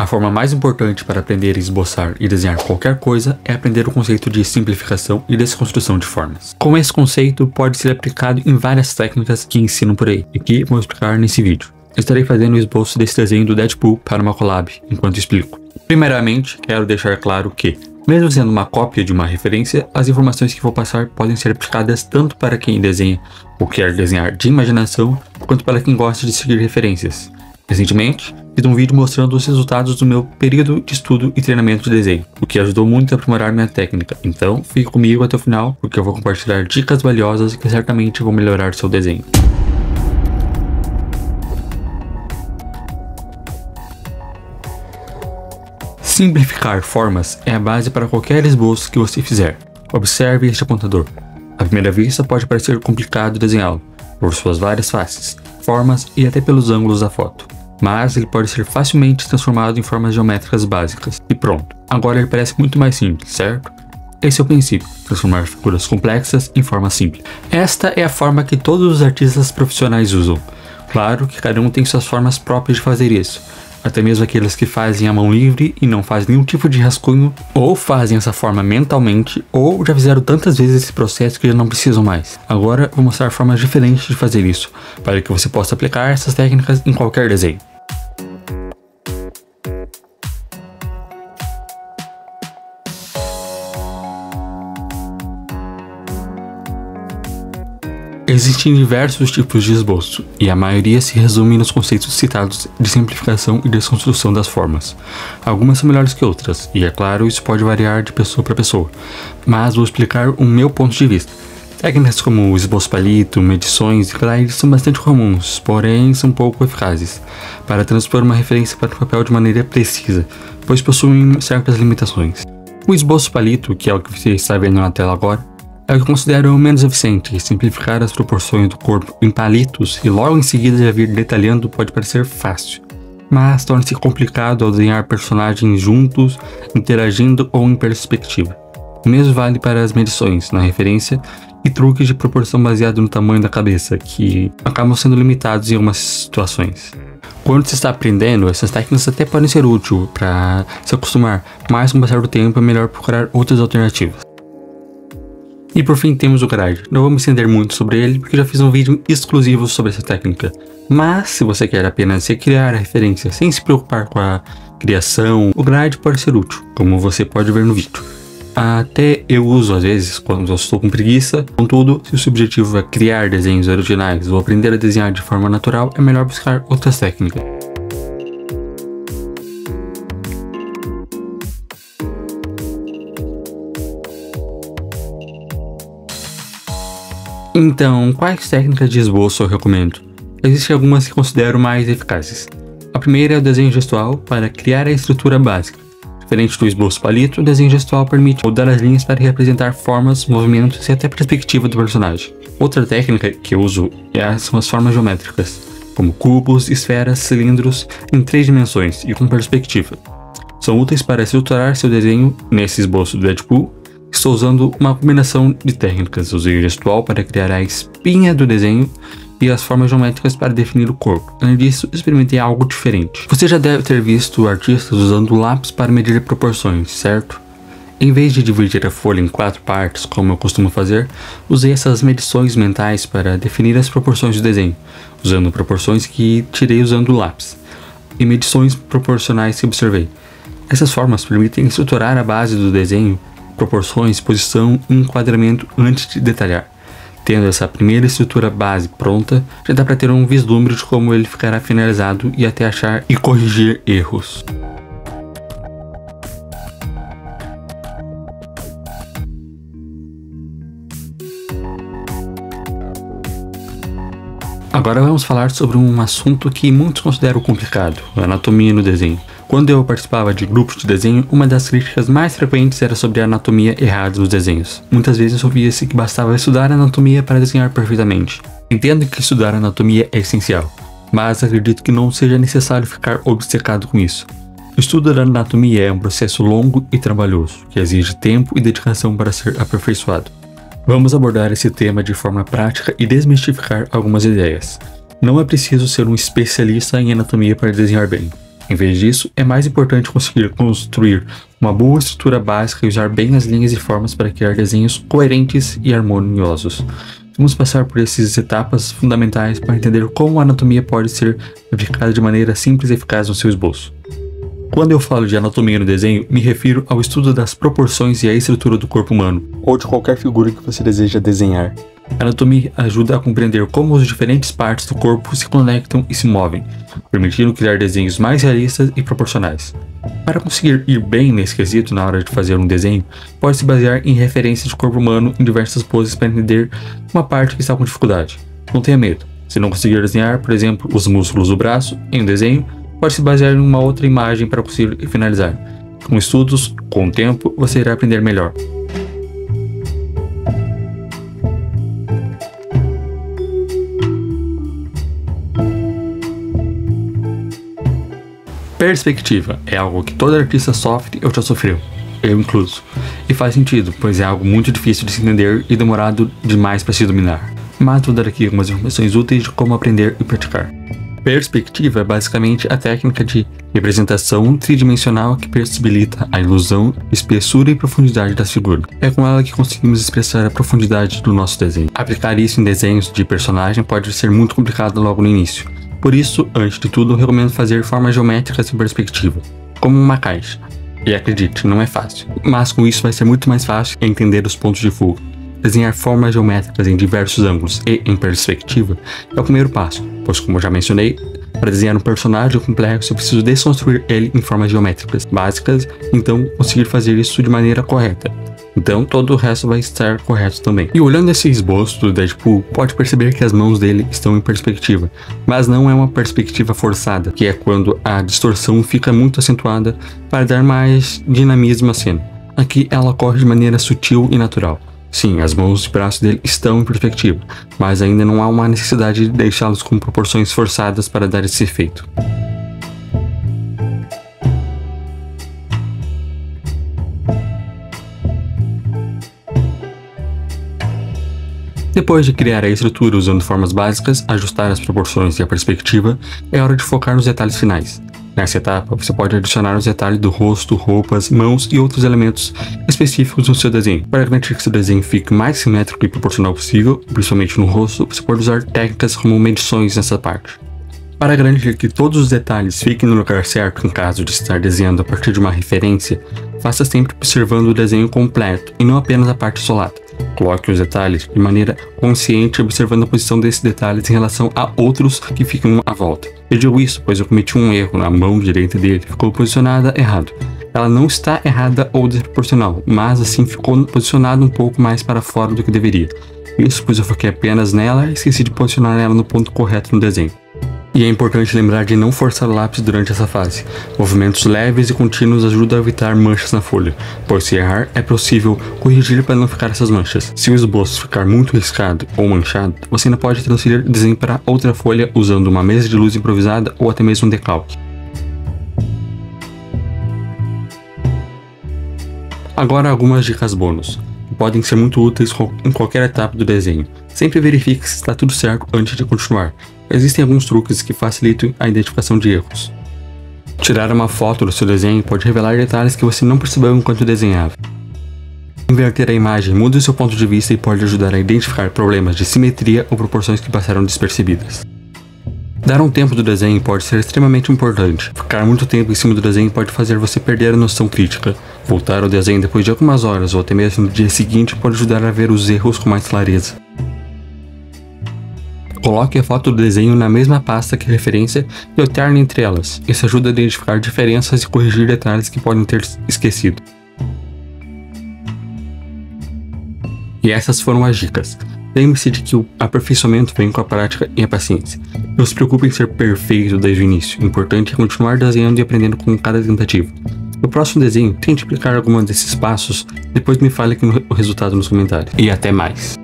forma mais importante para aprender a esboçar e desenhar qualquer coisa é aprender o conceito de simplificação e desconstrução de formas. Como esse conceito pode ser aplicado em várias técnicas que ensinam por aí, e que vou explicar nesse vídeo. Eu estarei fazendo o esboço desse desenho do Deadpool para uma collab, enquanto explico. Primeiramente, quero deixar claro que, mesmo sendo uma cópia de uma referência, as informações que vou passar podem ser aplicadas tanto para quem desenha ou quer desenhar de imaginação, quanto para quem gosta de seguir referências. Recentemente, fiz um vídeo mostrando os resultados do meu período de estudo e treinamento de desenho, o que ajudou muito a aprimorar minha técnica, então fique comigo até o final, porque eu vou compartilhar dicas valiosas que certamente vão melhorar seu desenho. Simplificar formas é a base para qualquer esboço que você fizer. Observe este apontador. À primeira vista pode parecer complicado desenhá-lo, por suas várias faces, formas e até pelos ângulos da foto. Mas ele pode ser facilmente transformado em formas geométricas básicas. E pronto, agora ele parece muito mais simples, certo? Esse é o princípio, transformar figuras complexas em formas simples. Esta é a forma que todos os artistas profissionais usam. Claro que cada um tem suas formas próprias de fazer isso. Até mesmo aqueles que fazem a mão livre e não fazem nenhum tipo de rascunho, ou fazem essa forma mentalmente, ou já fizeram tantas vezes esse processo que já não precisam mais. Agora vou mostrar formas diferentes de fazer isso, para que você possa aplicar essas técnicas em qualquer desenho. Existem diversos tipos de esboço, e a maioria se resume nos conceitos citados de simplificação e desconstrução das formas. Algumas são melhores que outras, e é claro, isso pode variar de pessoa para pessoa, mas vou explicar o meu ponto de vista. Técnicas como esboço palito, medições e glides são bastante comuns, porém são pouco eficazes para transpor uma referência para o papel de maneira precisa, pois possuem certas limitações. O esboço palito, que é o que você está vendo na tela agora, é o que eu considero menos eficiente. Simplificar as proporções do corpo em palitos e logo em seguida já vir detalhando pode parecer fácil, mas torna-se complicado ao desenhar personagens juntos, interagindo ou em perspectiva. O mesmo vale para as medições, na referência, e truques de proporção baseado no tamanho da cabeça, que acabam sendo limitados em algumas situações. Quando você está aprendendo, essas técnicas até podem ser úteis para se acostumar, mas com o passar do tempo é melhor procurar outras alternativas. E por fim temos o Gride. Não vou me estender muito sobre ele porque já fiz um vídeo exclusivo sobre essa técnica. Mas se você quer apenas recriar a referência sem se preocupar com a criação, o Gride pode ser útil, como você pode ver no vídeo. Até eu uso às vezes quando eu estou com preguiça, contudo, se o seu objetivo é criar desenhos originais ou aprender a desenhar de forma natural, é melhor buscar outras técnicas. Então, quais técnicas de esboço eu recomendo? Existem algumas que considero mais eficazes. A primeira é o desenho gestual para criar a estrutura básica. Diferente do esboço palito, o desenho gestual permite mudar as linhas para representar formas, movimentos e até perspectiva do personagem. Outra técnica que eu uso são as formas geométricas, como cubos, esferas, cilindros em 3 dimensões e com perspectiva. São úteis para estruturar seu desenho. Nesse esboço do Deadpool, estou usando uma combinação de técnicas. Usei o gestual para criar a espinha do desenho e as formas geométricas para definir o corpo. Além disso, experimentei algo diferente. Você já deve ter visto artistas usando lápis para medir proporções, certo? Em vez de dividir a folha em 4 partes, como eu costumo fazer, usei essas medições mentais para definir as proporções do desenho, usando proporções que tirei usando o lápis, e medições proporcionais que observei. Essas formas permitem estruturar a base do desenho, proporções, posição e enquadramento antes de detalhar. Tendo essa primeira estrutura base pronta, já dá para ter um vislumbre de como ele ficará finalizado e até achar e corrigir erros. Agora vamos falar sobre um assunto que muitos consideram complicado, a anatomia no desenho. Quando eu participava de grupos de desenho, uma das críticas mais frequentes era sobre a anatomia errada nos desenhos. Muitas vezes ouvia-se que bastava estudar anatomia para desenhar perfeitamente. Entendo que estudar anatomia é essencial, mas acredito que não seja necessário ficar obcecado com isso. O estudo da anatomia é um processo longo e trabalhoso, que exige tempo e dedicação para ser aperfeiçoado. Vamos abordar esse tema de forma prática e desmistificar algumas ideias. Não é preciso ser um especialista em anatomia para desenhar bem. Em vez disso, é mais importante conseguir construir uma boa estrutura básica e usar bem as linhas e formas para criar desenhos coerentes e harmoniosos. Vamos passar por essas etapas fundamentais para entender como a anatomia pode ser aplicada de maneira simples e eficaz no seu esboço. Quando eu falo de anatomia no desenho, me refiro ao estudo das proporções e a estrutura do corpo humano, ou de qualquer figura que você deseja desenhar. A anatomia ajuda a compreender como as diferentes partes do corpo se conectam e se movem, permitindo criar desenhos mais realistas e proporcionais. Para conseguir ir bem nesse quesito na hora de fazer um desenho, pode se basear em referências do corpo humano em diversas poses para entender uma parte que está com dificuldade. Não tenha medo. Se não conseguir desenhar, por exemplo, os músculos do braço em um desenho, pode se basear em uma outra imagem para conseguir finalizar. Com estudos, com o tempo, você irá aprender melhor. Perspectiva é algo que todo artista sofre ou já sofreu, eu incluso. E faz sentido, pois é algo muito difícil de se entender e demorado demais para se dominar. Mas vou dar aqui algumas informações úteis de como aprender e praticar. Perspectiva é basicamente a técnica de representação tridimensional que possibilita a ilusão, espessura e profundidade das figuras. É com ela que conseguimos expressar a profundidade do nosso desenho. Aplicar isso em desenhos de personagem pode ser muito complicado logo no início. Por isso, antes de tudo, eu recomendo fazer formas geométricas em perspectiva, como uma caixa. E acredite, não é fácil, mas com isso vai ser muito mais fácil entender os pontos de fuga. Desenhar formas geométricas em diversos ângulos e em perspectiva é o primeiro passo, pois como eu já mencionei, para desenhar um personagem complexo eu preciso desconstruir ele em formas geométricas básicas, então conseguir fazer isso de maneira correta. Então todo o resto vai estar correto também. E olhando esse esboço do Deadpool, pode perceber que as mãos dele estão em perspectiva, mas não é uma perspectiva forçada, que é quando a distorção fica muito acentuada para dar mais dinamismo à cena. Aqui ela ocorre de maneira sutil e natural. Sim, as mãos e braços dele estão em perspectiva, mas ainda não há uma necessidade de deixá-los com proporções forçadas para dar esse efeito. Depois de criar a estrutura usando formas básicas, ajustar as proporções e a perspectiva, é hora de focar nos detalhes finais. Nessa etapa, você pode adicionar os detalhes do rosto, roupas, mãos e outros elementos específicos no seu desenho. Para garantir que seu desenho fique mais simétrico e proporcional possível, principalmente no rosto, você pode usar técnicas como medições nessa parte. Para garantir que todos os detalhes fiquem no lugar certo em caso de estar desenhando a partir de uma referência, faça sempre observando o desenho completo e não apenas a parte isolada. Coloque os detalhes de maneira consciente, observando a posição desses detalhes em relação a outros que ficam à volta. Eu digo isso pois eu cometi um erro na mão direita dele, ficou posicionada errado. Ela não está errada ou desproporcional, mas assim ficou posicionada um pouco mais para fora do que deveria. Isso pois eu foquei apenas nela e esqueci de posicionar ela no ponto correto no desenho. E é importante lembrar de não forçar o lápis durante essa fase. Movimentos leves e contínuos ajudam a evitar manchas na folha, pois se errar, é possível corrigir para não ficar essas manchas. Se o esboço ficar muito riscado ou manchado, você ainda pode transferir o desenho para outra folha usando uma mesa de luz improvisada ou até mesmo um decalque. Agora algumas dicas bônus, que podem ser muito úteis em qualquer etapa do desenho. Sempre verifique se está tudo certo antes de continuar. Existem alguns truques que facilitam a identificação de erros. Tirar uma foto do seu desenho pode revelar detalhes que você não percebeu enquanto desenhava. Inverter a imagem muda o seu ponto de vista e pode ajudar a identificar problemas de simetria ou proporções que passaram despercebidas. Dar um tempo do desenho pode ser extremamente importante. Ficar muito tempo em cima do desenho pode fazer você perder a noção crítica. Voltar ao desenho depois de algumas horas ou até mesmo no dia seguinte pode ajudar a ver os erros com mais clareza. Coloque a foto do desenho na mesma pasta que referência e alterne entre elas. Isso ajuda a identificar diferenças e corrigir detalhes que podem ter esquecido. E essas foram as dicas. Lembre-se de que o aperfeiçoamento vem com a prática e a paciência. Não se preocupe em ser perfeito desde o início. O importante é continuar desenhando e aprendendo com cada tentativa. No próximo desenho, tente aplicar algum desses passos, depois me fale aqui o resultado nos comentários. E até mais!